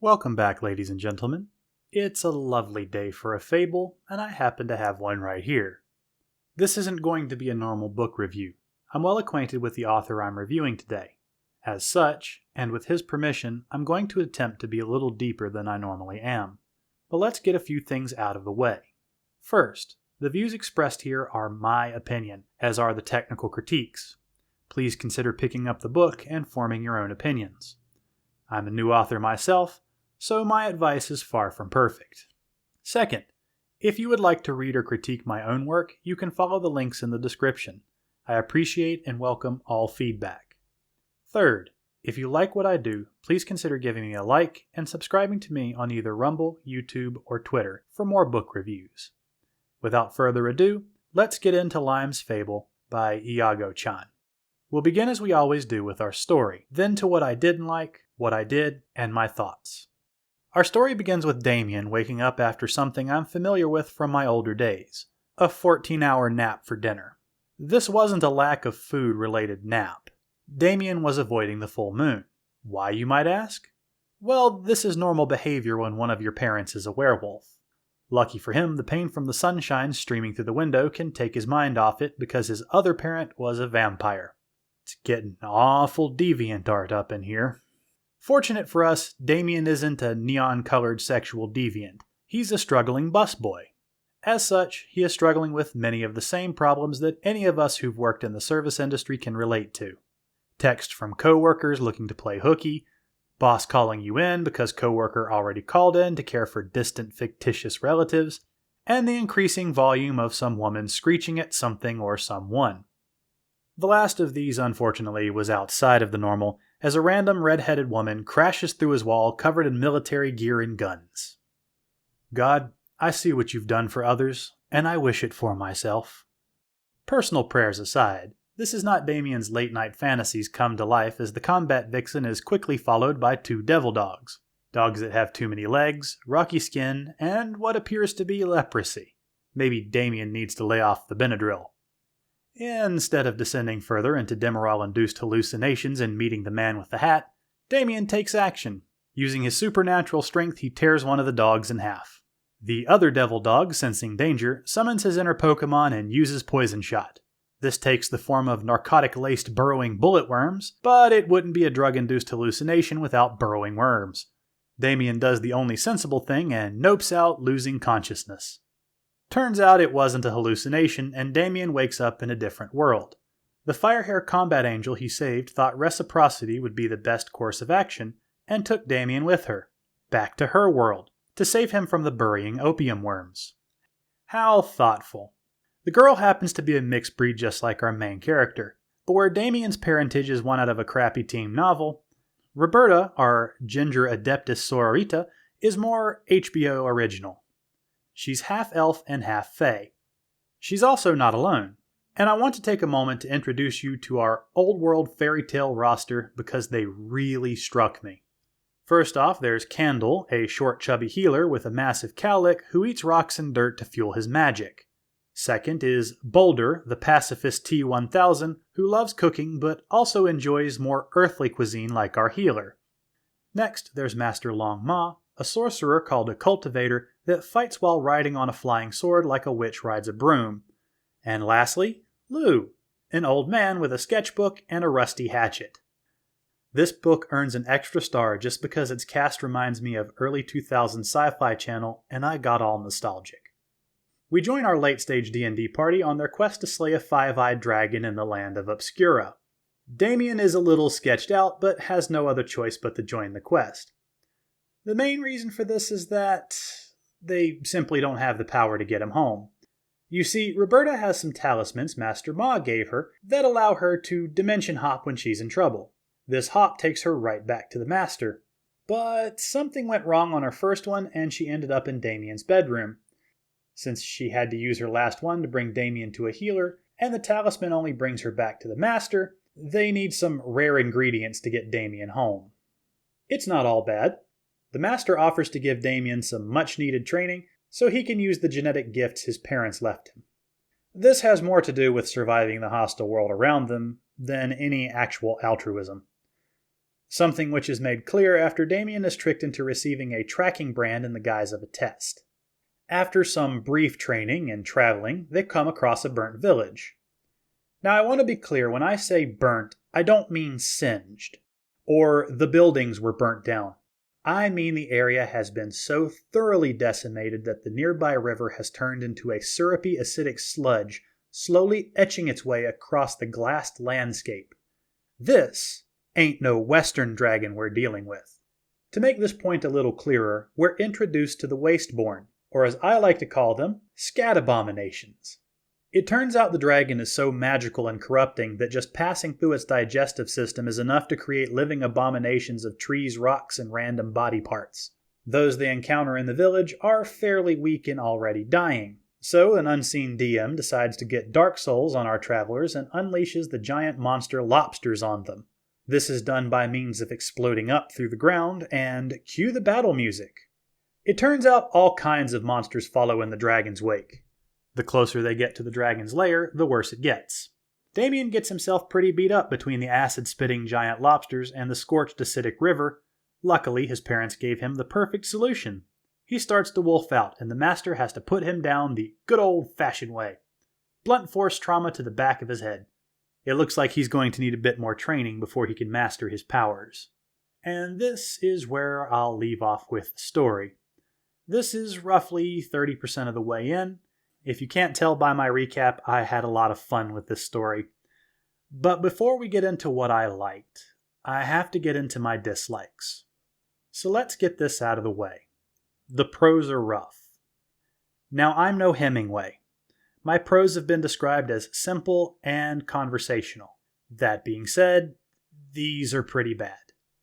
Welcome back, ladies and gentlemen. It's a lovely day for a fable, and I happen to have one right here. This isn't going to be a normal book review. I'm well acquainted with the author I'm reviewing today. As such, and with his permission, I'm going to attempt to be a little deeper than I normally am. But let's get a few things out of the way. First, the views expressed here are my opinion, as are the technical critiques. Please consider picking up the book and forming your own opinions. I'm a new author myself, so my advice is far from perfect. Second, if you would like to read or critique my own work, you can follow the links in the description. I appreciate and welcome all feedback. Third, if you like what I do, please consider giving me a like and subscribing to me on either Rumble, YouTube, or Twitter for more book reviews. Without further ado, let's get into Lime's Fable by Iago-chan. We'll begin as we always do with our story, then to what I didn't like, what I did, and my thoughts. Our story begins with Damien waking up after something I'm familiar with from my older days, a 14-hour nap for dinner. This wasn't a lack of food-related nap. Damien was avoiding the full moon. Why, you might ask? Well, this is normal behavior when one of your parents is a werewolf. Lucky for him, the pain from the sunshine streaming through the window can take his mind off it because his other parent was a vampire. It's getting awful deviant art up in here. Fortunate for us, Damien isn't a neon-colored sexual deviant. He's a struggling busboy. As such, he is struggling with many of the same problems that any of us who've worked in the service industry can relate to. Text from coworkers looking to play hooky, boss calling you in because coworker already called in to care for distant fictitious relatives, and the increasing volume of some woman screeching at something or someone. The last of these, unfortunately, was outside of the normal, as a random red-headed woman crashes through his wall covered in military gear and guns. God, I see what you've done for others, and I wish it for myself. Personal prayers aside, this is not Damien's late-night fantasies come to life, as the combat vixen is quickly followed by two devil dogs. Dogs that have too many legs, rocky skin, and what appears to be leprosy. Maybe Damien needs to lay off the Benadryl. Instead of descending further into Demerol-induced hallucinations and meeting the man with the hat, Damien takes action. Using his supernatural strength, he tears one of the dogs in half. The other devil dog, sensing danger, summons his inner Pokemon and uses Poison Shot. This takes the form of narcotic-laced burrowing bullet worms, but it wouldn't be a drug-induced hallucination without burrowing worms. Damien does the only sensible thing and nopes out, losing consciousness. Turns out it wasn't a hallucination, and Damien wakes up in a different world. The Firehair combat angel he saved thought reciprocity would be the best course of action, and took Damien with her, back to her world, to save him from the burying opium worms. How thoughtful. The girl happens to be a mixed breed just like our main character, but where Damien's parentage is one out of a crappy teen novel, Roberta, our ginger adeptus sororita, is more HBO original. She's half elf and half fae. She's also not alone, and I want to take a moment to introduce you to our old world fairy tale roster because they really struck me. First off, there's Candle, a short chubby healer with a massive cowlick who eats rocks and dirt to fuel his magic. Second is Boulder, the pacifist T-1000 who loves cooking but also enjoys more earthly cuisine like our healer. Next, there's Master Long Ma, a sorcerer called a cultivator that fights while riding on a flying sword like a witch rides a broom. And lastly, Lou, an old man with a sketchbook and a rusty hatchet. This book earns an extra star just because its cast reminds me of early 2000s Sci-Fi Channel, and I got all nostalgic. We join our late-stage D&D party on their quest to slay a five-eyed dragon in the land of Obscura. Damien is a little sketched out, but has no other choice but to join the quest. The main reason for this is that they simply don't have the power to get him home. You see, Roberta has some talismans Master Ma gave her that allow her to dimension hop when she's in trouble. This hop takes her right back to the Master. But something went wrong on her first one and she ended up in Damien's bedroom. Since she had to use her last one to bring Damien to a healer, and the talisman only brings her back to the Master, they need some rare ingredients to get Damien home. It's not all bad. The Master offers to give Damien some much-needed training so he can use the genetic gifts his parents left him. This has more to do with surviving the hostile world around them than any actual altruism. something which is made clear after Damien is tricked into receiving a tracking brand in the guise of a test. After some brief training and traveling, they come across a burnt village. Now I want to be clear, when I say burnt, I don't mean singed, or the buildings were burnt down. I mean the area has been so thoroughly decimated that the nearby river has turned into a syrupy acidic sludge, slowly etching its way across the glassed landscape. This ain't no Western dragon we're dealing with. To make this point a little clearer, we're introduced to the Wasteborn, or as I like to call them, scat abominations. It turns out the dragon is so magical and corrupting that just passing through its digestive system is enough to create living abominations of trees, rocks, and random body parts. Those they encounter in the village are fairly weak and already dying, so an unseen DM decides to get Dark Souls on our travelers and unleashes the giant monster lobsters on them. This is done by means of exploding up through the ground, and cue the battle music. It turns out all kinds of monsters follow in the dragon's wake. The closer they get to the dragon's lair, the worse it gets. Damien gets himself pretty beat up between the acid-spitting giant lobsters and the scorched acidic river. Luckily, his parents gave him the perfect solution. He starts to wolf out, and the master has to put him down the good old-fashioned way. Blunt force trauma to the back of his head. It looks like he's going to need a bit more training before he can master his powers. And this is where I'll leave off with the story. This is roughly 30% of the way in. If you can't tell by my recap, I had a lot of fun with this story. But before we get into what I liked, I have to get into my dislikes. So let's get this out of the way. The prose are rough. Now, I'm no Hemingway. My prose have been described as simple and conversational. That being said, these are pretty bad.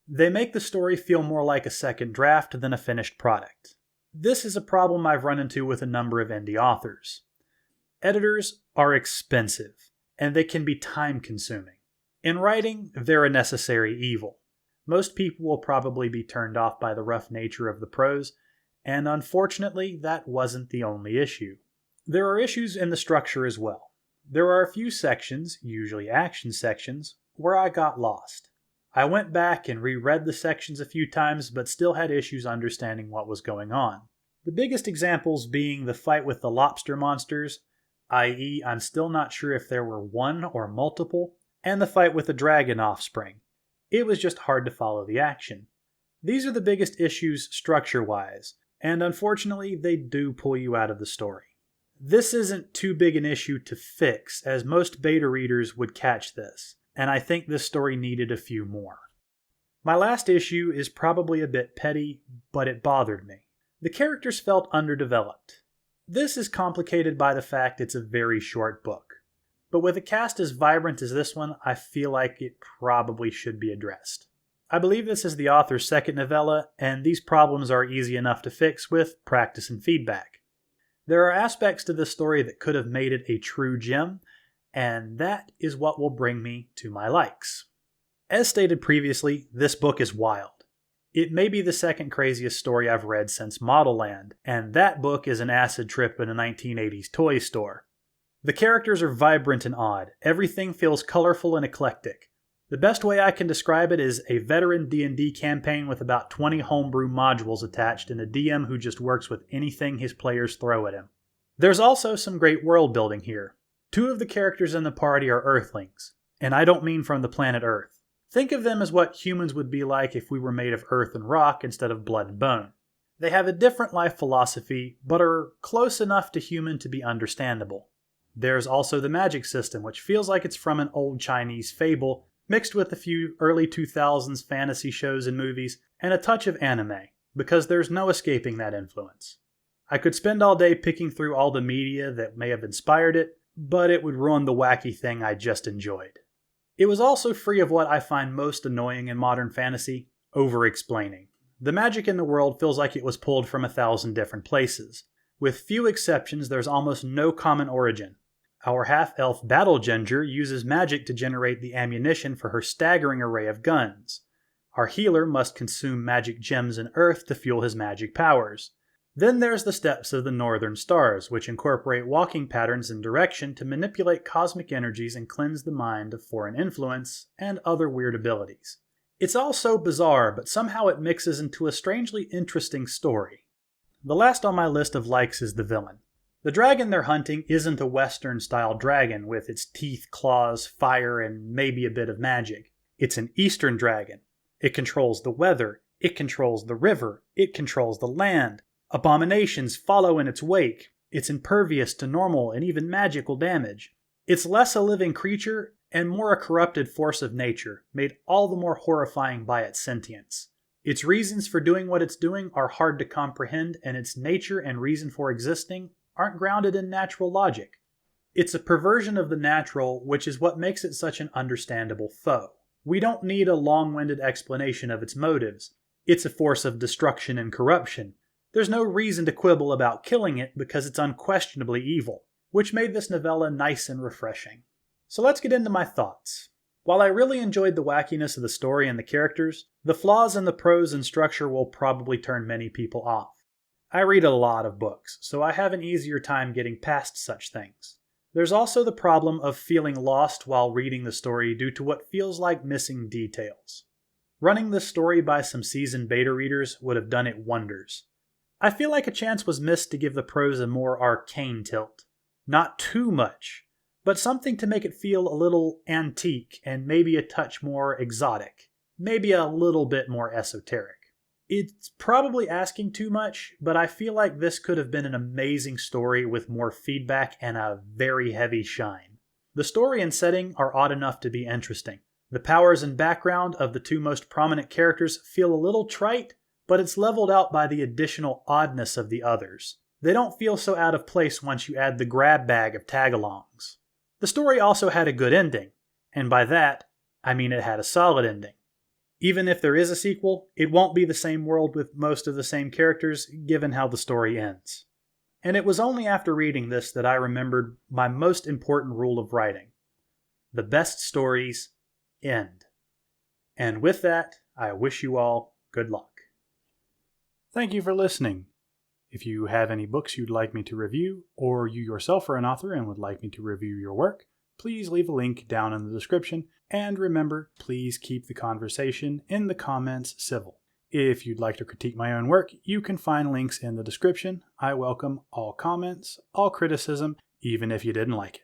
They make the story feel more like a second draft than a finished product. This is a problem I've run into with a number of indie authors. Editors are expensive, and they can be time-consuming. In writing, they're a necessary evil. Most people will probably be turned off by the rough nature of the prose, and unfortunately, that wasn't the only issue. There are issues in the structure as well. There are a few sections, usually action sections, where I got lost. I went back and reread the sections a few times, but still had issues understanding what was going on. The biggest examples being the fight with the lobster monsters, i.e. I'm still not sure if there were one or multiple, and the fight with the dragon offspring. It was just hard to follow the action. These are the biggest issues structure-wise, and unfortunately they do pull you out of the story. This isn't too big an issue to fix, as most beta readers would catch this, and I think this story needed a few more. My last issue is probably a bit petty, but it bothered me. The characters felt underdeveloped. This is complicated by the fact it's a very short book, but with a cast as vibrant as this one, I feel like it probably should be addressed. I believe this is the author's second novella, and these problems are easy enough to fix with practice and feedback. There are aspects to this story that could have made it a true gem, and that is what will bring me to my likes. As stated previously, this book is wild. It may be the second craziest story I've read since Model Land, and that book is an acid trip in a 1980s toy store. The characters are vibrant and odd. Everything feels colorful and eclectic. The best way I can describe it is a veteran D&D campaign with about 20 homebrew modules attached and a DM who just works with anything his players throw at him. There's also some great world building here. 2 of the characters in the party are Earthlings, and I don't mean from the planet Earth. Think of them as what humans would be like if we were made of earth and rock instead of blood and bone. They have a different life philosophy, but are close enough to human to be understandable. There's also the magic system, which feels like it's from an old Chinese fable, mixed with a few early 2000s fantasy shows and movies, and a touch of anime, because there's no escaping that influence. I could spend all day picking through all the media that may have inspired it, but it would ruin the wacky thing I just enjoyed. It was also free of what I find most annoying in modern fantasy, over-explaining. The magic in the world feels like it was pulled from 1,000 different places. With few exceptions, there's almost no common origin. Our half-elf Battle Ginger uses magic to generate the ammunition for her staggering array of guns. Our healer must consume magic gems and earth to fuel his magic powers. Then there's the steps of the Northern Stars, which incorporate walking patterns and direction to manipulate cosmic energies and cleanse the mind of foreign influence and other weird abilities. It's all so bizarre, but somehow it mixes into a strangely interesting story. The last on my list of likes is the villain. The dragon they're hunting isn't a Western-style dragon with its teeth, claws, fire, and maybe a bit of magic. It's an Eastern dragon. It controls the weather, it controls the river, it controls the land. Abominations follow in its wake. It's impervious to normal and even magical damage. It's less a living creature and more a corrupted force of nature, made all the more horrifying by its sentience. Its reasons for doing what it's doing are hard to comprehend, and its nature and reason for existing aren't grounded in natural logic. It's a perversion of the natural, which is what makes it such an understandable foe. We don't need a long-winded explanation of its motives. It's a force of destruction and corruption. There's no reason to quibble about killing it because it's unquestionably evil, which made this novella nice and refreshing. So let's get into my thoughts. While I really enjoyed the wackiness of the story and the characters, the flaws in the prose and structure will probably turn many people off. I read a lot of books, so I have an easier time getting past such things. There's also the problem of feeling lost while reading the story due to what feels like missing details. Running this story by some seasoned beta readers would have done it wonders. I feel like a chance was missed to give the prose a more arcane tilt. Not too much, but something to make it feel a little antique and maybe a touch more exotic. Maybe a little bit more esoteric. It's probably asking too much, but I feel like this could have been an amazing story with more feedback and a very heavy shine. The story and setting are odd enough to be interesting. The powers and background of the two most prominent characters feel a little trite, but it's leveled out by the additional oddness of the others. They don't feel so out of place once you add the grab bag of tagalongs. The story also had a good ending, and by that, I mean it had a solid ending. Even if there is a sequel, it won't be the same world with most of the same characters, given how the story ends. And it was only after reading this that I remembered my most important rule of writing. The best stories end. And with that, I wish you all good luck. Thank you for listening. If you have any books you'd like me to review, or you yourself are an author and would like me to review your work, please leave a link down in the description, and remember, please keep the conversation in the comments civil. If you'd like to critique my own work, you can find links in the description. I welcome all comments, all criticism, even if you didn't like it.